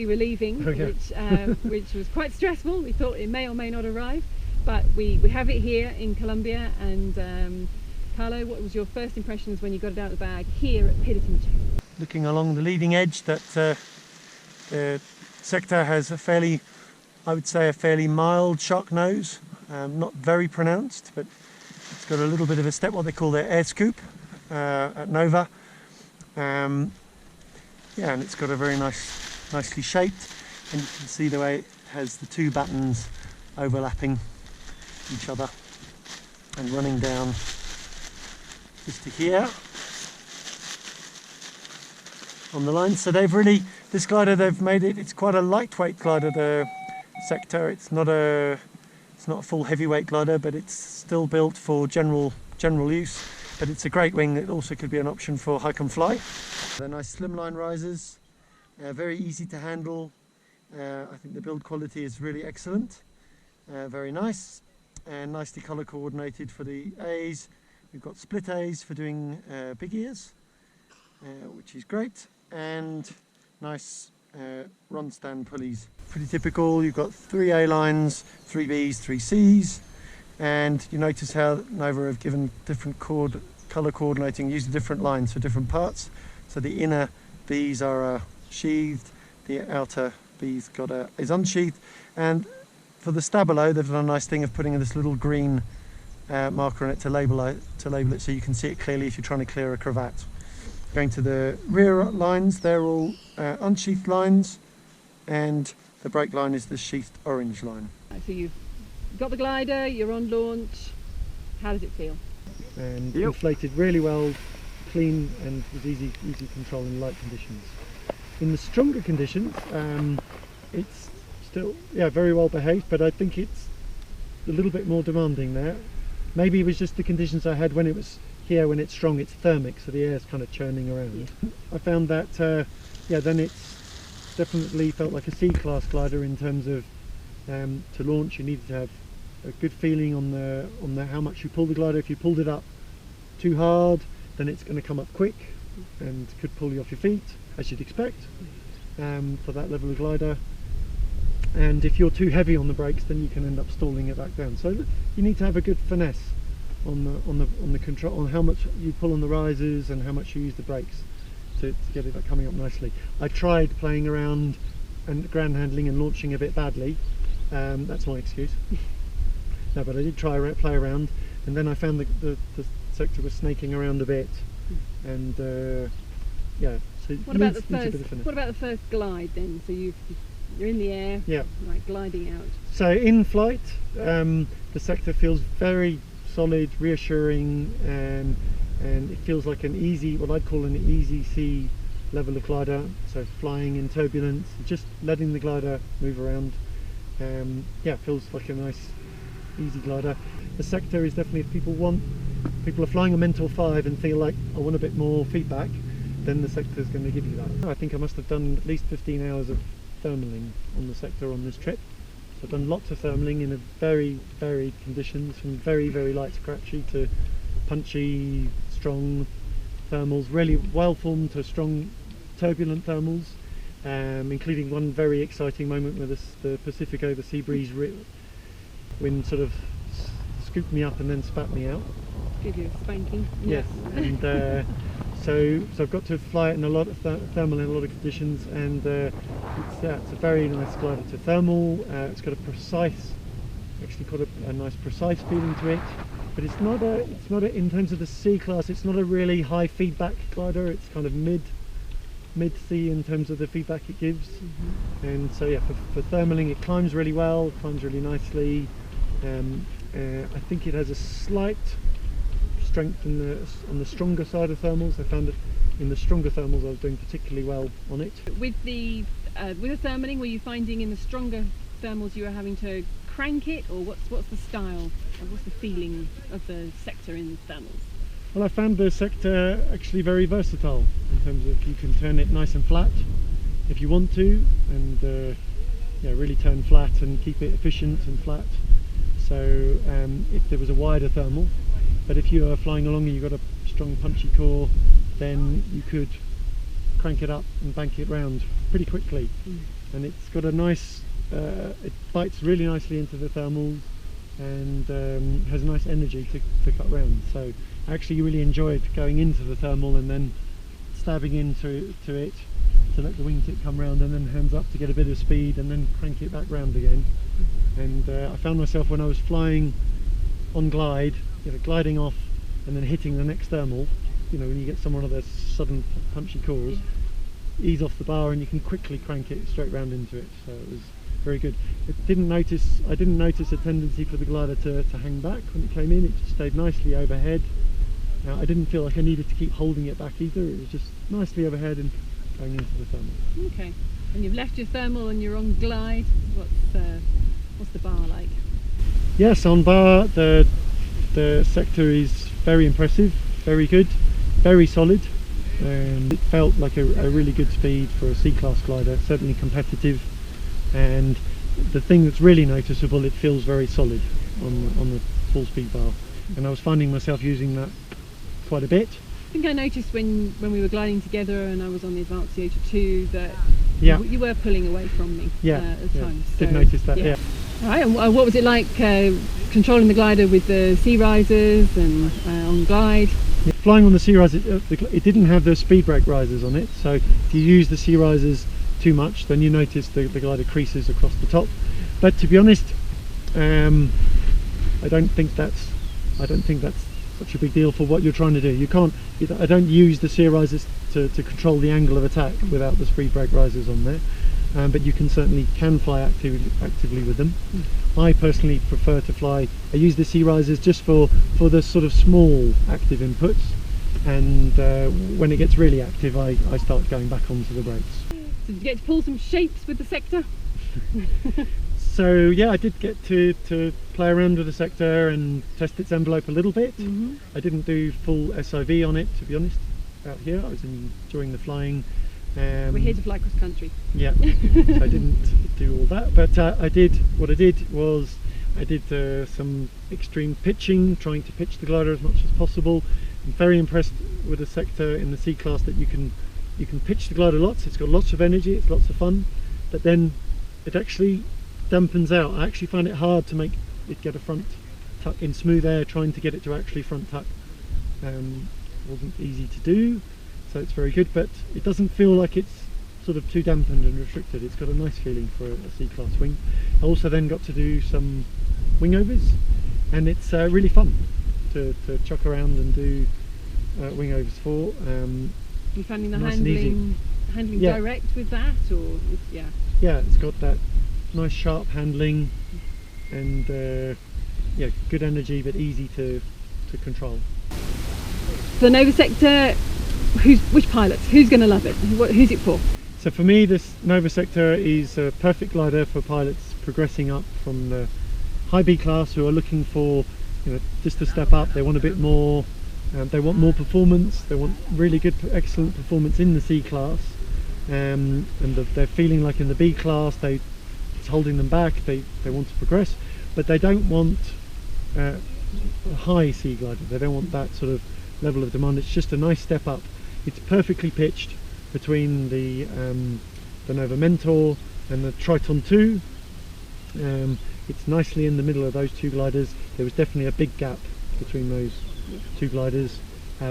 were leaving, which was quite stressful. We thought it may or may not arrive, but we have it here in Colombia. And Carlo, what was your first impressions when you got it out of the bag here at Piddington? Looking along the leading edge, that the sector has a fairly, I would say, a fairly mild shock nose, not very pronounced, but it's got a little bit of a step, what they call their air scoop at Nova. Yeah, and it's got a very nicely shaped, and you can see the way it has the two buttons overlapping each other and running down just to here on the line. So this glider, they've made it, it's quite a lightweight glider, the sector. It's not a full heavyweight glider, but it's still built for general use. But it's a great wing that also could be an option for hike and fly. They're nice slimline risers, very easy to handle. I think the build quality is really excellent, very nice, and nicely colour coordinated for the A's. We've got split A's for doing big ears, which is great, and nice run stand pulleys. Pretty typical. You've got 3 A lines, 3 B's, 3 C's. And you notice how Nova have given different colour coordinating using different lines for different parts. So the inner B's are sheathed, the outer B's is unsheathed. And for the stabilo, they've done a nice thing of putting in this little green marker on it to label it so you can see it clearly if you're trying to clear a cravat. Going to the rear lines, they're all unsheathed lines, and the brake line is the sheathed orange line. So you've got the glider, you're on launch. How does it feel? And inflated really well, clean, and with easy control in light conditions. In the stronger conditions, it's still very well behaved, but I think it's a little bit more demanding there. Maybe it was just the conditions I had when it was here. When it's strong, it's thermic, so the air's kind of churning around. I found that then it's definitely felt like a C-class glider in terms of to launch. You needed to have a good feeling on the how much you pull the glider. If you pulled it up too hard, then it's going to come up quick and could pull you off your feet, as you'd expect for that level of glider. And if you're too heavy on the brakes, then you can end up stalling it back down. So you need to have a good finesse on the control, on how much you pull on the risers and how much you use the brakes to get it coming up nicely. I tried playing around and ground handling and launching a bit badly. That's my excuse. No, but I did play around, and then I found the sector was snaking around a bit, and So what about the first glide then? So you're in the air, like gliding out. So in flight, the sector feels very solid, reassuring, and it feels like an easy, what I'd call an easy C level of glider. So flying in turbulence, just letting the glider move around. Feels like a nice, easy glider. The sector is definitely, if people are flying a Mentor 5 and feel like I want a bit more feedback, then the sector is going to give you that. I think I must have done at least 15 hours of thermaling on the sector on this trip. So I've done lots of thermaling in a very varied conditions, from very, very light scratchy to punchy, strong thermals, really well formed to strong turbulent thermals, including one very exciting moment where the Pacifico, the sea breeze wind sort of scooped me up and then spat me out. Give you a spanking. Yes, and so I've got to fly it in a lot of thermal in a lot of conditions, and it's a very nice glider to thermal. It's got a nice precise feeling to it, but it's not a in terms of the C class, it's not a really high feedback glider. It's kind of mid C in terms of the feedback it gives. And so for thermaling, it climbs really well, climbs really nicely. I think it has a slight strength on the stronger side of thermals. I found that in the stronger thermals I was doing particularly well on it. With the thermaling, were you finding in the stronger thermals you were having to crank it, or what's the style, or what's the feeling of the sector in thermals? Well, I found the sector actually very versatile in terms of you can turn it nice and flat if you want to, and really turn flat and keep it efficient and flat. So if there was a wider thermal, but if you are flying along and you've got a strong punchy core, then you could crank it up and bank it round pretty quickly. and it's got a nice, it bites really nicely into the thermals, and has nice energy to cut round. So I actually really enjoyed going into the thermal and then stabbing into it to let the wingtip come round, and then hands up to get a bit of speed, and then crank it back round again. And I found myself, when I was flying on glide, gliding off and then hitting the next thermal, when you get some one of those sudden punchy calls, ease off the bar and you can quickly crank it straight round into it. So it was very good. I didn't notice a tendency for the glider to hang back when it came in. It just stayed nicely overhead. I didn't feel like I needed to keep holding it back either. It was just nicely overhead and going into the thermal. Okay, and you've left your thermal and you're on glide. What's the bar like? Yes, on bar the sector is very impressive, very good, very solid. It felt like a really good speed for a C-class glider, certainly competitive. And the thing that's really noticeable, it feels very solid on the full speed bar. And I was finding myself using that quite a bit. I think I noticed when we were gliding together and I was on the Advanced CH2 that you were pulling away from me at times. Did notice that, yeah. All right, and what was it like controlling the glider with the sea risers and on glide? Yeah, flying on the sea risers, it didn't have the speed brake risers on it, so if you use the sea risers too much, then you notice the glider creases across the top. But to be honest, I don't think that's such a big deal for what you're trying to do. I don't use the sea risers to control the angle of attack without the speed brake risers on there. But you can fly actively with them. I personally prefer to fly. I use the sea risers just for the sort of small active inputs, and when it gets really active, I start going back onto the brakes. So did you get to pull some shapes with the sector? So yeah, I did get to play around with the sector and test its envelope a little bit. I didn't do full SIV on it, to be honest. Out here, I was enjoying the flying. We're here to fly cross country. Yeah, so I didn't do all that, but I did some extreme pitching, trying to pitch the glider as much as possible. I'm very impressed with the sector in the C-class that you can pitch the glider lots. It's got lots of energy, it's lots of fun, but then it actually dampens out. I actually find it hard to make it get a front tuck in smooth air. Trying to get it to actually front tuck wasn't easy to do. So it's very good, but it doesn't feel like it's sort of too dampened and restricted. It's got a nice feeling for a C-class wing. I also then got to do some wing overs, and it's really fun to chuck around and do wing overs for. You finding the nice handling direct with that, or Yeah, it's got that nice sharp handling, and good energy, but easy to control. The Nova sector. Which pilots? Who's going to love it? Who's it for? So for me, this Nova sector is a perfect glider for pilots progressing up from the high B class who are looking for, just to step up. They want a bit more. They want more performance. They want really good, excellent performance in the C class, and they're feeling like in the B class it's holding them back. They want to progress, but they don't want a high C glider. They don't want that sort of level of demand. It's just a nice step up. It's perfectly pitched between the Nova Mentor and the Triton 2. It's nicely in the middle of those two gliders. There was definitely a big gap between those two gliders,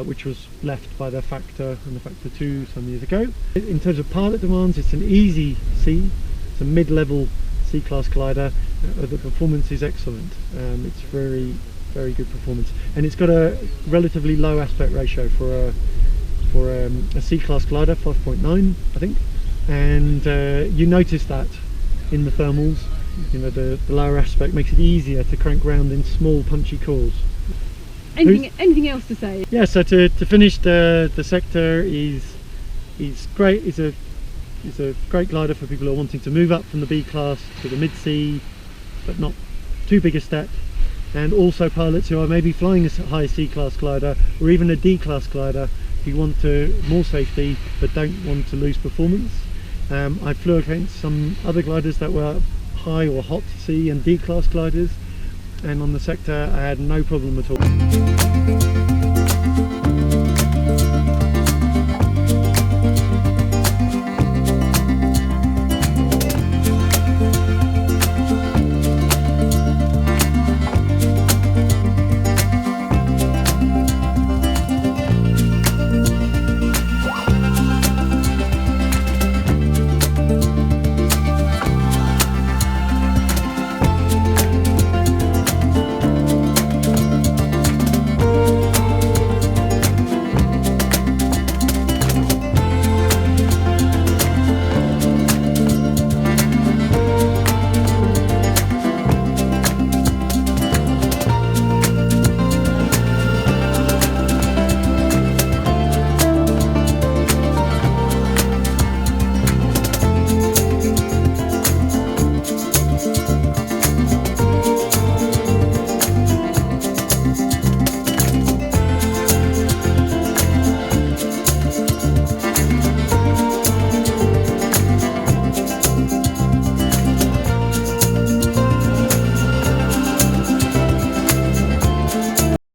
which was left by the Factor and the Factor 2 some years ago. In terms of pilot demands, it's an easy C. It's a mid-level C-class glider. The performance is excellent. It's very good performance, and it's got a relatively low aspect ratio for a C-class glider, 5.9 I think, and you notice that in the thermals. The lower aspect makes it easier to crank round in small punchy calls. Anything else to say? Yeah, so to finish, the sector is great. It's a great glider for people who are wanting to move up from the B class to the mid-C, but not too big a step. And also pilots who are maybe flying a high C-class glider or even a D-class glider who want more safety but don't want to lose performance. I flew against some other gliders that were high or hot C and D-class gliders, and on the sector I had no problem at all.